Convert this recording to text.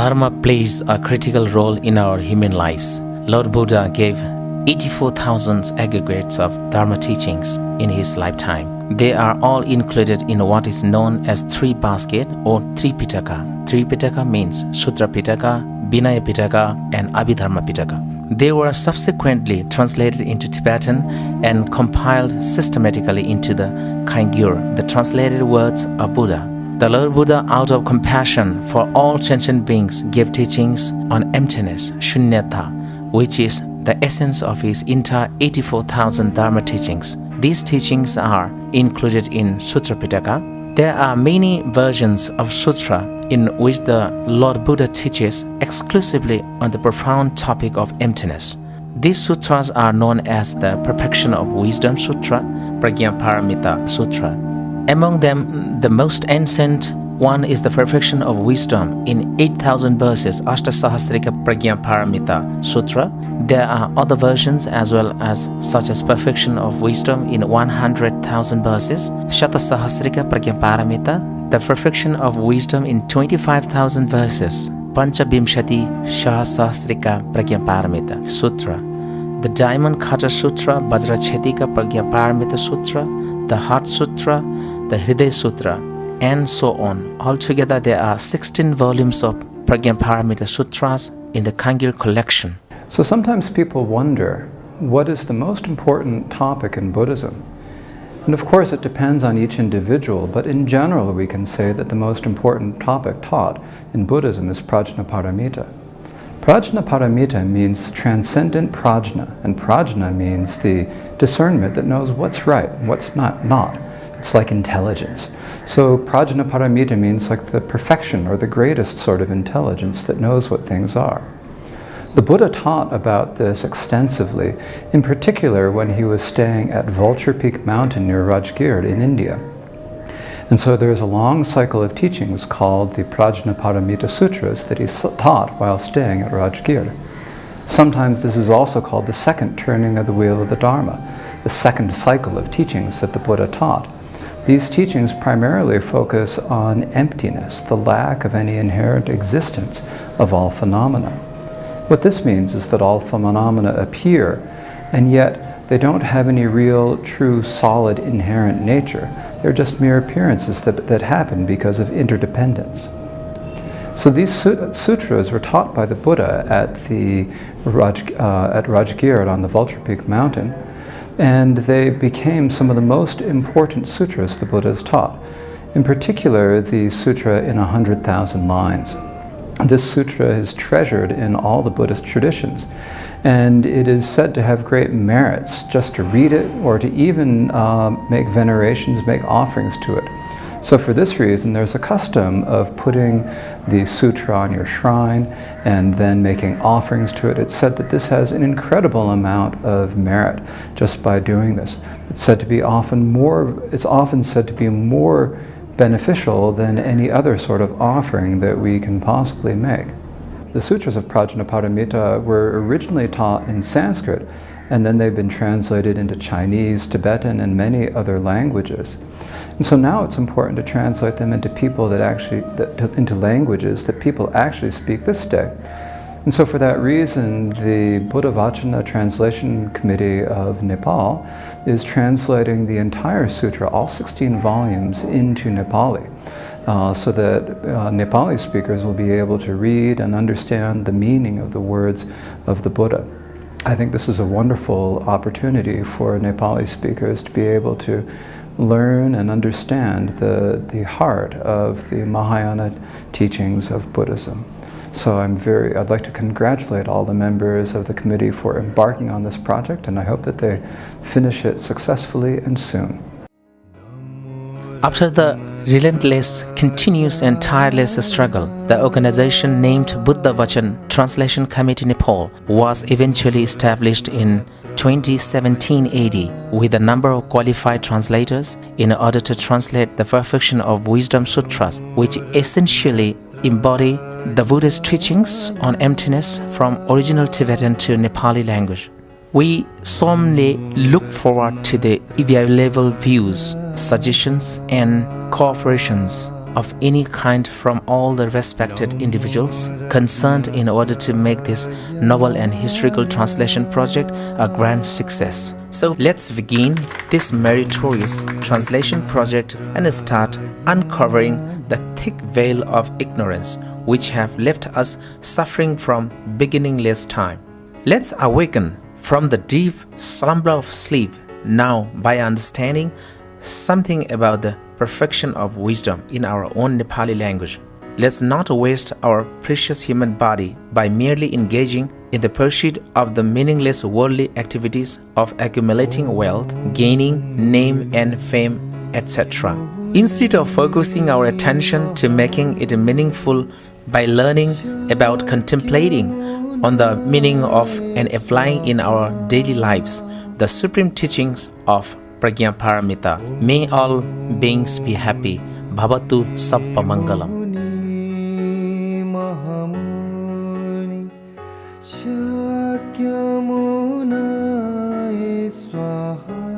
Dharma plays a critical role in our human lives. Lord Buddha gave 84,000 aggregates of Dharma teachings in his lifetime. They are all included in what is known as three basket or Tripitaka. Tripitaka means Sutra Pitaka, Vinaya Pitaka, and Abhidharma Pitaka. They were subsequently translated into Tibetan and compiled systematically into the Kangyo, the translated words of Buddha. The Lord Buddha, out of compassion for all sentient beings, gave teachings on emptiness, shunyata, which is the essence of his entire 84,000 Dharma teachings. These teachings are included in Sutra Pitaka. There are many versions of Sutra in which the Lord Buddha teaches exclusively on the profound topic of emptiness. These sutras are known as the Perfection of Wisdom Sutra, Prajanaparamita Sutra. Among them, the most ancient one is the Perfection of Wisdom in 8,000 verses, Ashtasahasrika Prajanaparamita Sutra. There are other versions as well as such as Perfection of Wisdom in 100,000 verses, Shatasahasrika Prajanaparamita, the Perfection of Wisdom in 25,000 verses, Panchabimshati Sahasrika Prajanaparamita Sutra, the Diamond Cutter Sutra, Vajrachetika Prajanaparamita Sutra, the Heart Sutra, the Hriday Sutra, and so on. Altogether, there are 16 volumes of Prajanaparamita Sutras in the Kangyo collection. So sometimes people wonder, what is the most important topic in Buddhism? And of course it depends on each individual, but in general we can say that the most important topic taught in Buddhism is Prajanaparamita. Prajanaparamita means transcendent prajna, and prajna means the discernment that knows what's right and what's not. It's like intelligence. So Prajanaparamita means like the perfection or the greatest sort of intelligence that knows what things are. The Buddha taught about this extensively, in particular when he was staying at Vulture Peak Mountain near Rajgir in India. And so there's a long cycle of teachings called the Prajanaparamita Sutras that he taught while staying at Rajgir. Sometimes this is also called the second turning of the wheel of the Dharma, the second cycle of teachings that the Buddha taught. These teachings primarily focus on emptiness, the lack of any inherent existence of all phenomena. What this means is that all phenomena appear, and yet they don't have any real, true, solid, inherent nature. They're just mere appearances that happen because of interdependence. So these sutras were taught by the Buddha at Rajgir on the Vulture Peak Mountain, and they became some of the most important sutras the Buddha has taught. In particular, the sutra in 100,000 lines. This sutra is treasured in all the Buddhist traditions, and it is said to have great merits just to read it or to even make venerations, make offerings to it. So for this reason, there's a custom of putting the sutra on your shrine and then making offerings to it. It's said that this has an incredible amount of merit just by doing this. It's often said to be more beneficial than any other sort of offering that we can possibly make. The sutras of Prajanaparamita were originally taught in Sanskrit, and then they've been translated into Chinese, Tibetan, and many other languages. And so now it's important to translate them into into languages that people actually speak this day. And so for that reason, the Buddha Vachana Translation Committee of Nepal is translating the entire sutra, all 16 volumes, into Nepali, so that Nepali speakers will be able to read and understand the meaning of the words of the Buddha. I think this is a wonderful opportunity for Nepali speakers to be able to learn and understand the heart of the Mahayana teachings of Buddhism. So I'd like to congratulate all the members of the committee for embarking on this project, and I hope that they finish it successfully and soon. After the relentless, continuous and tireless struggle, the organization named Buddha Vachan Translation Committee Nepal was eventually established in 2017 AD with a number of qualified translators in order to translate the Perfection of Wisdom Sutras, which essentially embody the Buddhist teachings on emptiness from original Tibetan to Nepali language. We solemnly look forward to the invaluable views, suggestions, and cooperations of any kind from all the respected individuals concerned in order to make this novel and historical translation project a grand success. So let's begin this meritorious translation project and start uncovering the thick veil of ignorance which have left us suffering from beginningless time. Let's awaken from the deep slumber of sleep now by understanding something about the perfection of wisdom in our own Nepali language. Let's not waste our precious human body by merely engaging in the pursuit of the meaningless worldly activities of accumulating wealth, gaining name and fame, etc. Instead of focusing our attention to making it meaningful by learning about contemplating on the meaning of and applying in our daily lives the supreme teachings of Prajanaparamita. May all beings be happy. Bhavatu Sabba Mangalam. Shakyamuna Swaha